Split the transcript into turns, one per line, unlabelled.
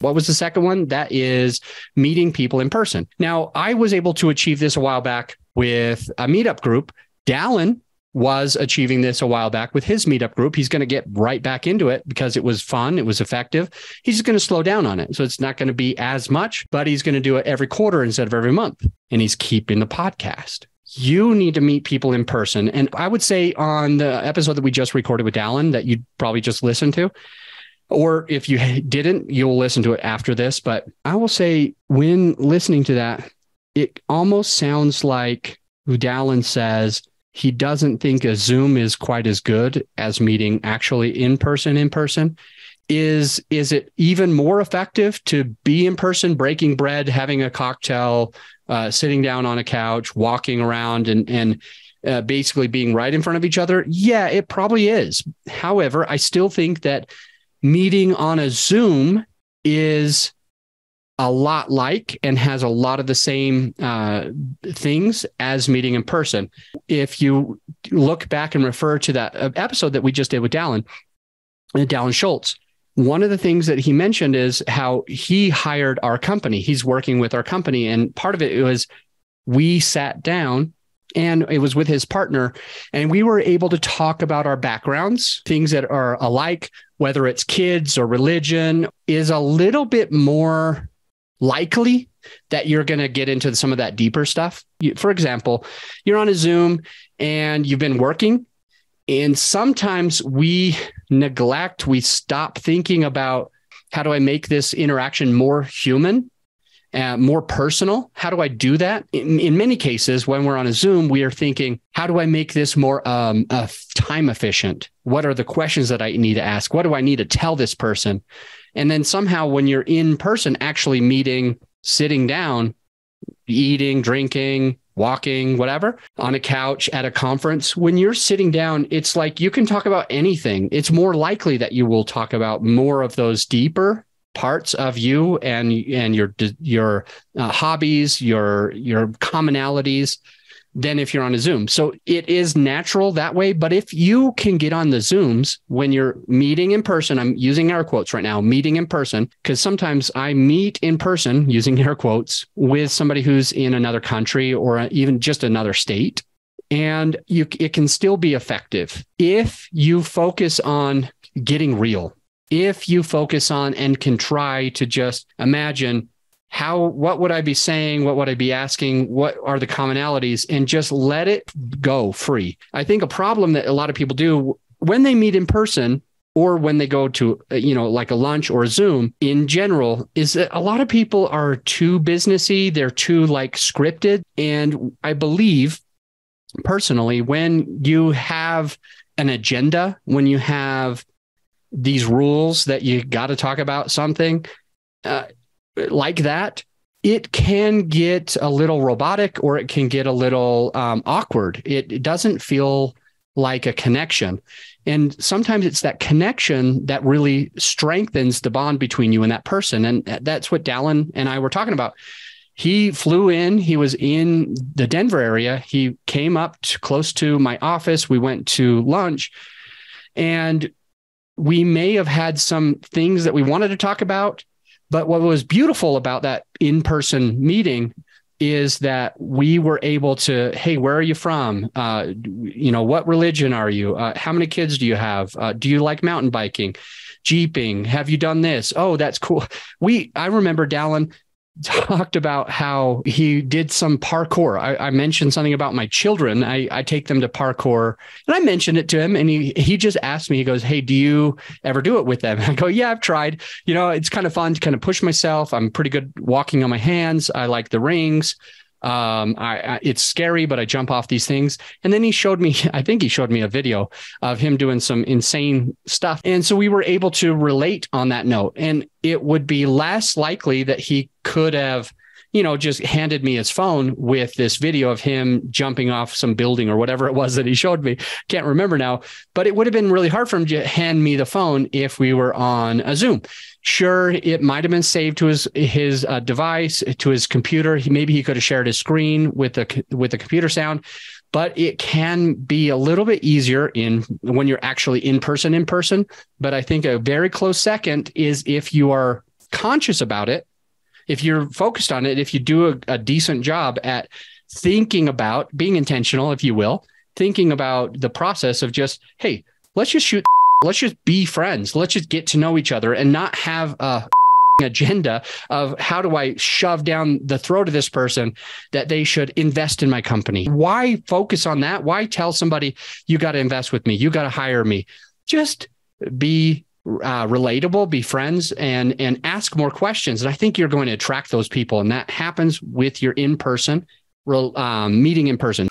What was the second one? That is meeting people in person. Now, I was able to achieve this a while back with a meetup group. Dallin was achieving this a while back with his meetup group. He's going to get right back into it because it was fun. It was effective. He's just going to slow down on it. So it's not going to be as much, but he's going to do it every quarter instead of every month. And he's keeping the podcast. You need to meet people in person. And I would say on the episode that we just recorded with Dallin that you'd probably just listen to, or if you didn't, you'll listen to it after this. But I will say when listening to that, it almost sounds like Dallin says he doesn't think a Zoom is quite as good as meeting actually in person. Is it even more effective to be in person, breaking bread, having a cocktail, sitting down on a couch, walking around and basically being right in front of each other? Yeah, it probably is. However, I still think that meeting on a Zoom is a lot like and has a lot of the same things as meeting in person. If you look back and refer to that episode that we just did with Dallin Schultz, one of the things that he mentioned is how he hired our company. He's working with our company. And part of it was we sat down and it was with his partner, and we were able to talk about our backgrounds, things that are alike, whether it's kids or religion, is a little bit more likely that you're going to get into some of that deeper stuff. For example, you're on a Zoom and you've been working, and sometimes we stop thinking about how do I make this interaction more human, more personal? How do I do that? In many cases, when we're on a Zoom, we are thinking, how do I make this more time efficient? What are the questions that I need to ask? What do I need to tell this person? And then somehow when you're in person, actually meeting, sitting down, eating, drinking, walking, whatever, on a couch at a conference, when you're sitting down, it's like you can talk about anything. It's more likely that you will talk about more of those deeper parts of you and your hobbies, your commonalities than if you're on a Zoom. So it is natural that way. But if you can get on the Zooms when you're meeting in person, I'm using air quotes right now, meeting in person, because sometimes I meet in person using air quotes with somebody who's in another country or even just another state. And it can still be effective if you focus on getting real. If you focus on and can try to just imagine what would I be saying? What would I be asking? What are the commonalities? And just let it go free. I think a problem that a lot of people do when they meet in person or when they go to, like a lunch or a Zoom in general, is that a lot of people are too businessy. They're too scripted. And I believe personally, when you have an agenda, when you have these rules that you got to talk about something like that, it can get a little robotic or it can get a little awkward. It doesn't feel like a connection. And sometimes it's that connection that really strengthens the bond between you and that person. And that's what Dallin and I were talking about. He flew in, he was in the Denver area. He came up close to my office. We went to lunch, and we may have had some things that we wanted to talk about, but what was beautiful about that in-person meeting is that we were able to, hey, where are you from? What religion are you? How many kids do you have? Do you like mountain biking, jeeping? Have you done this? Oh, that's cool. I remember Dallin talked about how he did some parkour. I mentioned something about my children. I take them to parkour, and I mentioned it to him, and he just asked me, he goes, hey, do you ever do it with them? I go, yeah, I've tried. It's kind of fun to kind of push myself. I'm pretty good walking on my hands. I like the rings. It's scary, but I jump off these things. And then I think he showed me a video of him doing some insane stuff. And so we were able to relate on that note, and it would be less likely that he could have just handed me his phone with this video of him jumping off some building or whatever it was that he showed me. Can't remember now, but it would have been really hard for him to hand me the phone if we were on a Zoom. Sure, it might have been saved to his device, to his computer. Maybe he could have shared his screen with the computer sound, but it can be a little bit easier when you're actually in person. But I think a very close second is if you are conscious about it, if you're focused on it, if you do a decent job at thinking about being intentional, if you will, thinking about the process of just, hey, let's just shoot. Let's just be friends. Let's just get to know each other and not have a agenda of how do I shove down the throat of this person that they should invest in my company. Why focus on that? Why tell somebody you got to invest with me? You got to hire me. Just be relatable, be friends, and ask more questions. And I think you're going to attract those people. And that happens with your in-person meeting in person.